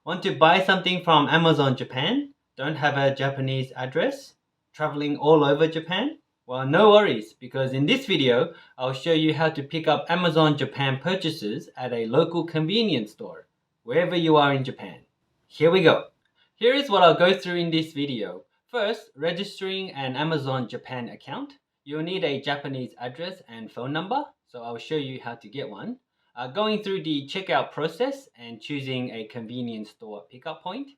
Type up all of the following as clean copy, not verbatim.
Want to buy something from Amazon Japan? Don't have a Japanese address? Traveling all over Japan? Well, no worries, because in this video, I'll show you how to pick up Amazon Japan purchases at a local convenience store, wherever you are in Japan. Here we go. Here is what I'll go through in this video. First, registering an Amazon Japan account. You'll need a Japanese address and phone number, so I'll show you how to get one. Going through the checkout process and choosing a convenience store pickup point.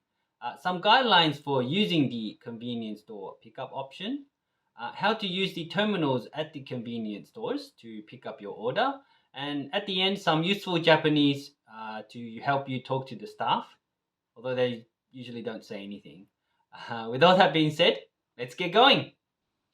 Some guidelines for using the convenience store pickup option. How to use the terminals at the convenience stores to pick up your order. And at the end, some useful Japanese to help you talk to the staff, although they usually don't say anything. With all that being said, let's get going.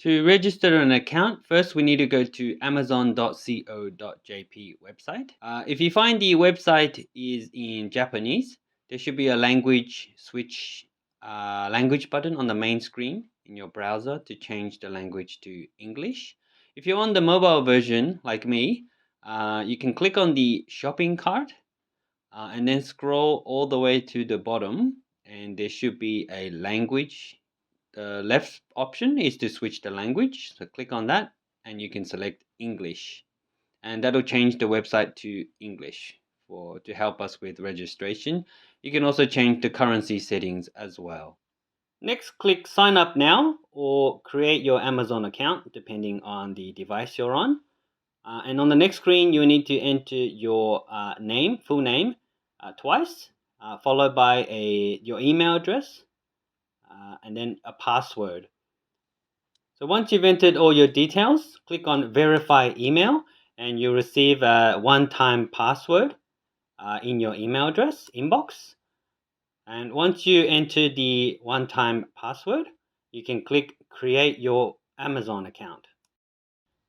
To register an account, first we need to go to amazon.co.jp website. If you find the website is in Japanese, there should be a language switch language button on the main screen in your browser to change the language to English. If you're on the mobile version like me, you can click on the shopping cart and then scroll all the way to the bottom, and there should be a language. The left option is to switch the language, so click on that and you can select English, and that'll change the website to English to help us with registration. You can also change the currency settings as well. Next, click sign up now or create your Amazon account depending on the device you're on. And on the next screen, you need to enter your full name twice, followed by your email address, and then a password. So once you've entered all your details, click on verify email and you'll receive a one-time password in your email address inbox. And once you enter the one-time password, you can click create your Amazon account.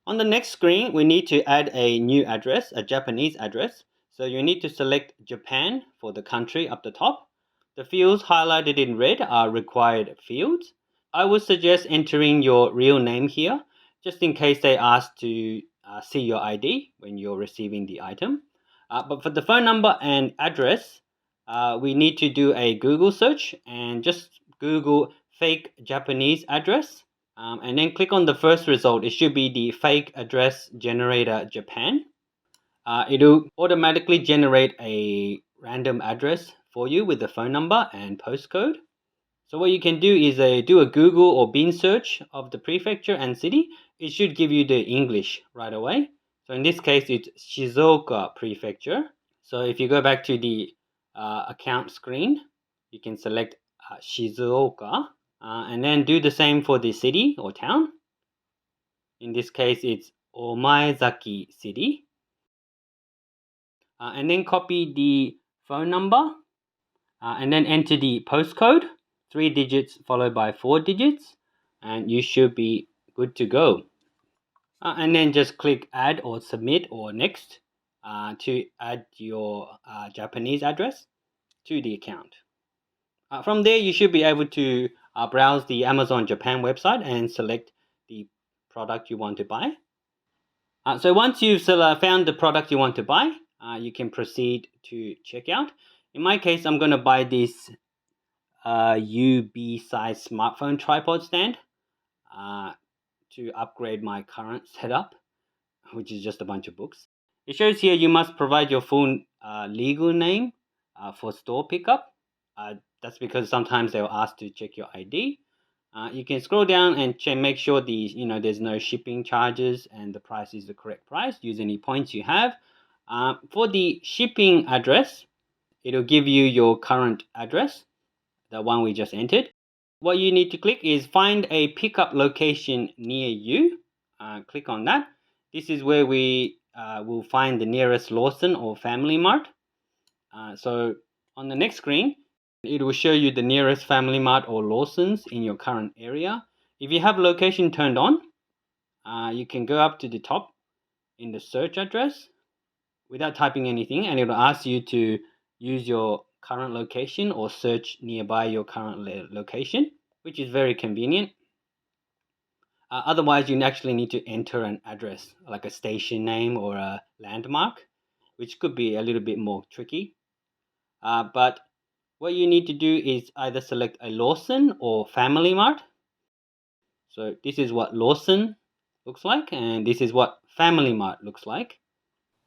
On the next screen, we need to add a new address, a Japanese address. So you need to select Japan for the country up the top. The fields highlighted in red are required fields. I would suggest entering your real name here, just in case they ask to see your ID when you're receiving the item. But for the phone number and address, we need to do a Google search and just Google fake Japanese address. And then click on the first result. It should be the fake address generator Japan. It'll automatically generate a random address for you with the phone number and postcode. So what you can do is do a Google or Bing search of the prefecture and city. It should give you the English right away. So in this case, it's Shizuoka Prefecture. So if you go back to the account screen, you can select Shizuoka. And then do the same for the city or town. In this case, it's Omaezaki City. And then copy the phone number and then enter the postcode, 3 digits followed by 4 digits, and you should be good to go. And then just click add or submit or next to add your Japanese address to the account. From there, you should be able to browse the Amazon Japan website and select the product you want to buy. So once you've found the product you want to buy, you can proceed to checkout. In my case, I'm going to buy this UB size smartphone tripod stand to upgrade my current setup, which is just a bunch of books. It shows here you must provide your full legal name for store pickup. That's because sometimes they'll ask to check your ID. You can scroll down and make sure there's no shipping charges and the price is the correct price. Use any points you have. For the shipping address, it'll give you your current address, the one we just entered. What you need to click is find a pickup location near you. Click on that. This is where we will find the nearest Lawson or Family Mart. So on the next screen, it will show you the nearest Family Mart or Lawson's in your current area. If you have location turned on, you can go up to the top in the search address without typing anything, and it will ask you to use your current location or search nearby your current location, which is very convenient. Otherwise, you actually need to enter an address, like a station name or a landmark, which could be a little bit more tricky. But what you need to do is either select a Lawson or Family Mart. So this is what Lawson looks like, and this is what Family Mart looks like.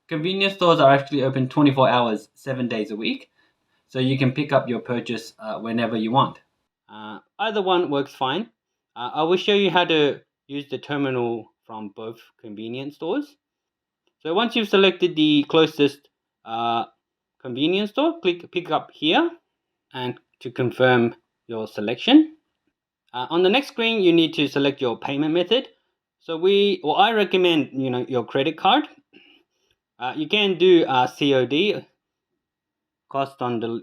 Convenience stores are actually open 24 hours, 7 days a week, so you can pick up your purchase whenever you want. Either one works fine. I will show you how to use the terminal from both convenience stores. So once you've selected the closest uh, convenience store, click pick up here and to confirm your selection. On the next screen, you need to select your payment method. So I recommend your credit card. You can do COD, cost on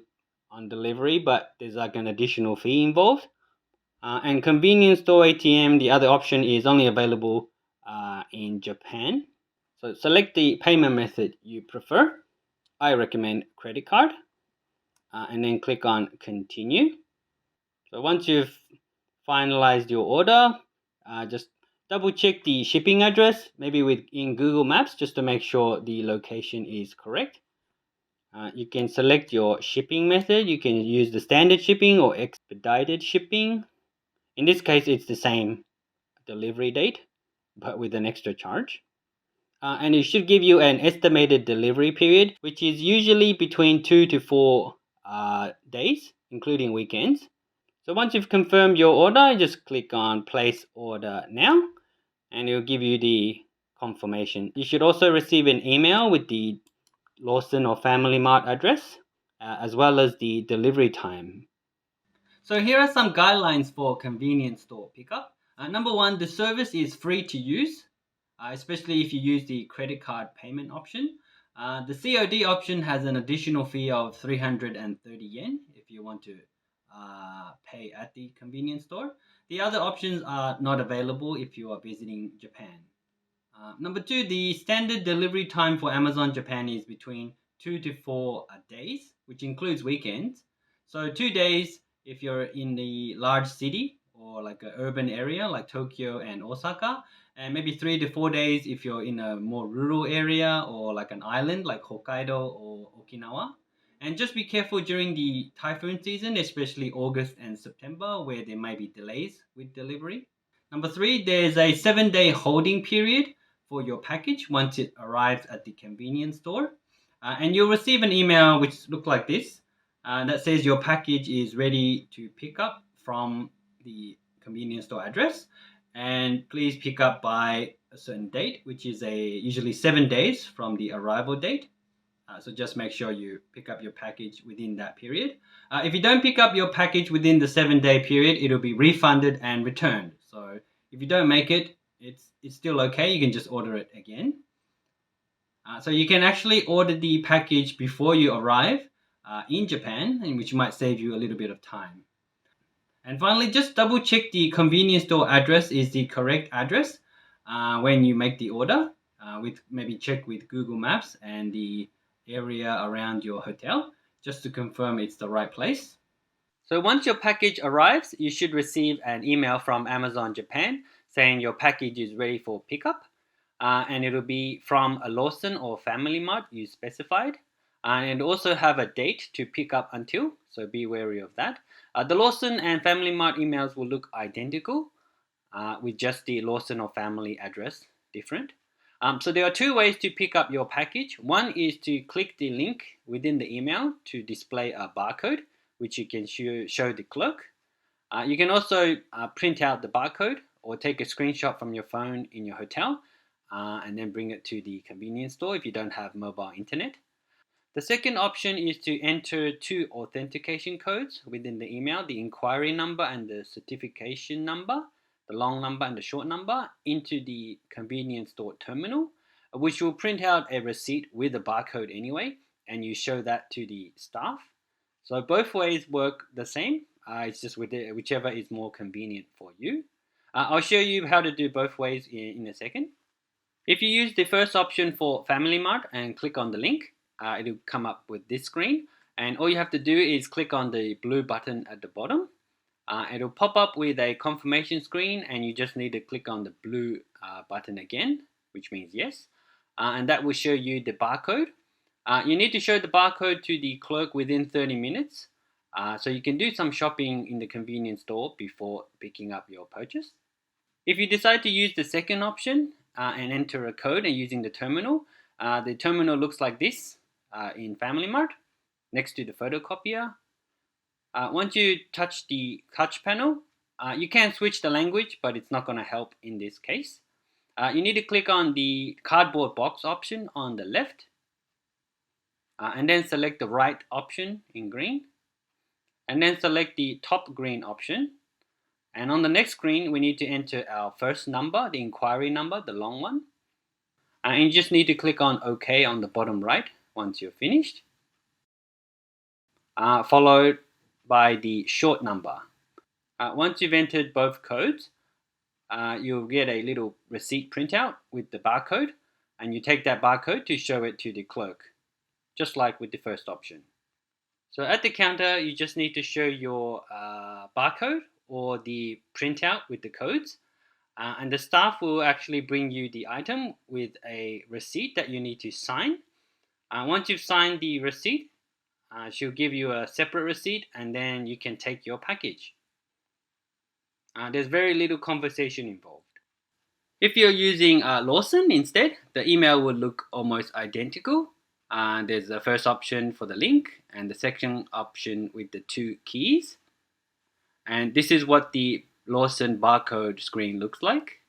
delivery, but there's like an additional fee involved. And convenience store ATM, the other option is only available in Japan. So select the payment method you prefer. I recommend credit card, and then click on continue. So once you've finalized your order, just double check the shipping address, maybe in Google Maps, just to make sure the location is correct. You can select your shipping method. You can use the standard shipping or expedited shipping. In this case, it's the same delivery date, but with an extra charge. And it should give you an estimated delivery period, which is usually between 2 to 4 days, including weekends. So once you've confirmed your order, just click on place order now, and it'll give you the confirmation. You should also receive an email with the Lawson or Family Mart address, as well as the delivery time. So here are some guidelines for convenience store pickup. Number one, the service is free to use, especially if you use the credit card payment option. The COD option has an additional fee of 330 yen if you want to pay at the convenience store. The other options are not available if you are visiting Japan. Number two, the standard delivery time for Amazon Japan is between 2 to 4 days, which includes weekends. So 2 days if you're in the large city or like an urban area like Tokyo and Osaka, and maybe 3 to 4 days if you're in a more rural area or like an island like Hokkaido or Okinawa. And just be careful during the typhoon season, especially August and September, where there may be delays with delivery. Number three, there's a 7 day holding period for your package once it arrives at the convenience store. And you'll receive an email which looks like this that says your package is ready to pick up from the convenience store address. And please pick up by a certain date, which is usually 7 days from the arrival date. So just make sure you pick up your package within that period. If you don't pick up your package within the 7 day period, it'll be refunded and returned. So if you don't make it, it's still okay. You can just order it again. So you can actually order the package before you arrive in Japan, which might save you a little bit of time. And finally, just double check the convenience store address is the correct address when you make the order. With maybe check with Google Maps and the area around your hotel just to confirm it's the right place. So once your package arrives, you should receive an email from Amazon Japan saying your package is ready for pickup. And it'll be from a Lawson or Family Mart you specified. And it'll also have a date to pick up until, so be wary of that. The Lawson and Family Mart emails will look identical with just the Lawson or family address different. So there are two ways to pick up your package. One is to click the link within the email to display a barcode, which you can show the clerk. You can also print out the barcode or take a screenshot from your phone in your hotel and then bring it to the convenience store if you don't have mobile internet. The second option is to enter two authentication codes within the email, the inquiry number and the certification number, the long number and the short number, into the convenience store terminal, which will print out a receipt with a barcode anyway, and you show that to the staff. So both ways work the same. It's just whichever is more convenient for you. I'll show you how to do both ways in a second. If you use the first option for Family Mart and click on the link, it'll come up with this screen. And all you have to do is click on the blue button at the bottom. It'll pop up with a confirmation screen, and you just need to click on the blue button again, which means yes. And that will show you the barcode. You need to show the barcode to the clerk within 30 minutes. So you can do some shopping in the convenience store before picking up your purchase. If you decide to use the second option and enter a code and using the terminal looks like this in Family Mart next to the photocopier. Once you touch the touch panel, you can switch the language, but it's not going to help in this case. You need to click on the cardboard box option on the left and then select the right option in green and then select the top green option. And on the next screen, we need to enter our first number, the inquiry number, the long one. And you just need to click on OK on the bottom right once you're finished, followed by the short number. Once you've entered both codes, you'll get a little receipt printout with the barcode, and you take that barcode to show it to the clerk, just like with the first option. So at the counter, you just need to show your barcode or the printout with the codes, and the staff will actually bring you the item with a receipt that you need to sign. Once you've signed the receipt, she'll give you a separate receipt, and then you can take your package. There's very little conversation involved. If you're using Lawson instead, the email will look almost identical. There's the first option for the link and the second option with the 2 keys. And this is what the Lawson barcode screen looks like.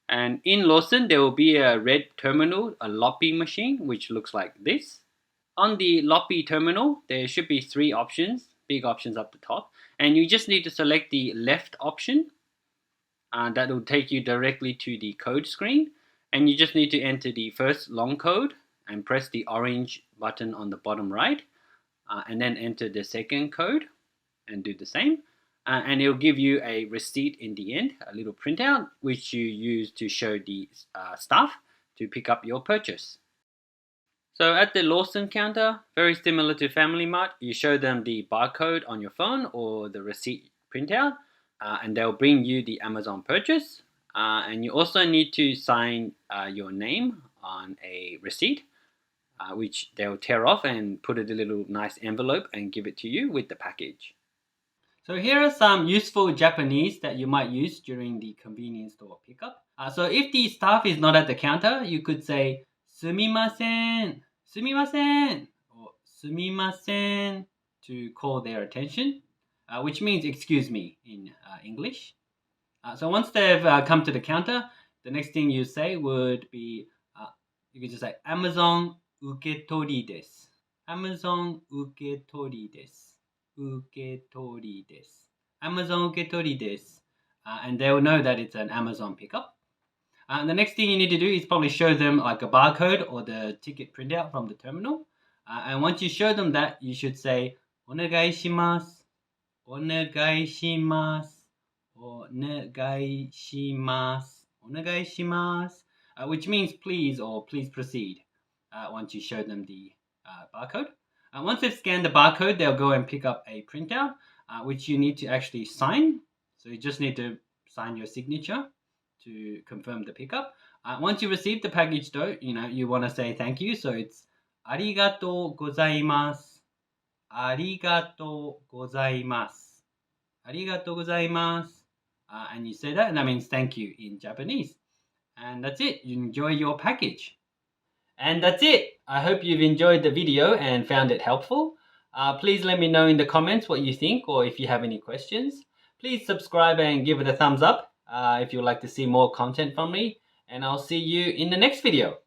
And in Lawson, there will be a red terminal, a loppy machine, which looks like this. On the loppy terminal, there should be 3 options, big options up the top. And you just need to select the left option. That will take you directly to the code screen. And you just need to enter the first long code and press the orange button on the bottom right. And then enter the second code and do the same. And it'll give you a receipt in the end, a little printout, which you use to show the staff to pick up your purchase. So at the Lawson counter, very similar to Family Mart, you show them the barcode on your phone or the receipt printout, and they'll bring you the Amazon purchase. And you also need to sign your name on a receipt, which they'll tear off and put it in a little nice envelope and give it to you with the package. So here are some useful Japanese that you might use during the convenience store pickup. So if the staff is not at the counter, you could say sumimasen, sumimasen, or sumimasen to call their attention, which means excuse me in English. So once they've come to the counter, the next thing you say would be, you could just say Amazon uketori desu. Amazon uketori desu. Uketori desu. Amazon uketori desu. And they will know that it's an Amazon pickup. And the next thing you need to do is probably show them like a barcode or the ticket printout from the terminal. And once you show them that, you should say onegai shimasu, onegai shimasu, onegai shimasu, onegai shimasu, which means please or please proceed. Once you show them the barcode. Once they've scanned the barcode, they'll go and pick up a printout, which you need to actually sign. So you just need to sign your signature to confirm the pickup. Once you receive the package though, you want to say thank you. So it's arigatou gozaimasu, arigatou gozaimasu, arigatou gozaimasu. And you say that, and that means thank you in Japanese. And that's it. You enjoy your package. And that's it. I hope you've enjoyed the video and found it helpful. Please let me know in the comments what you think or if you have any questions. Please subscribe and give it a thumbs up if you'd like to see more content from me. And I'll see you in the next video.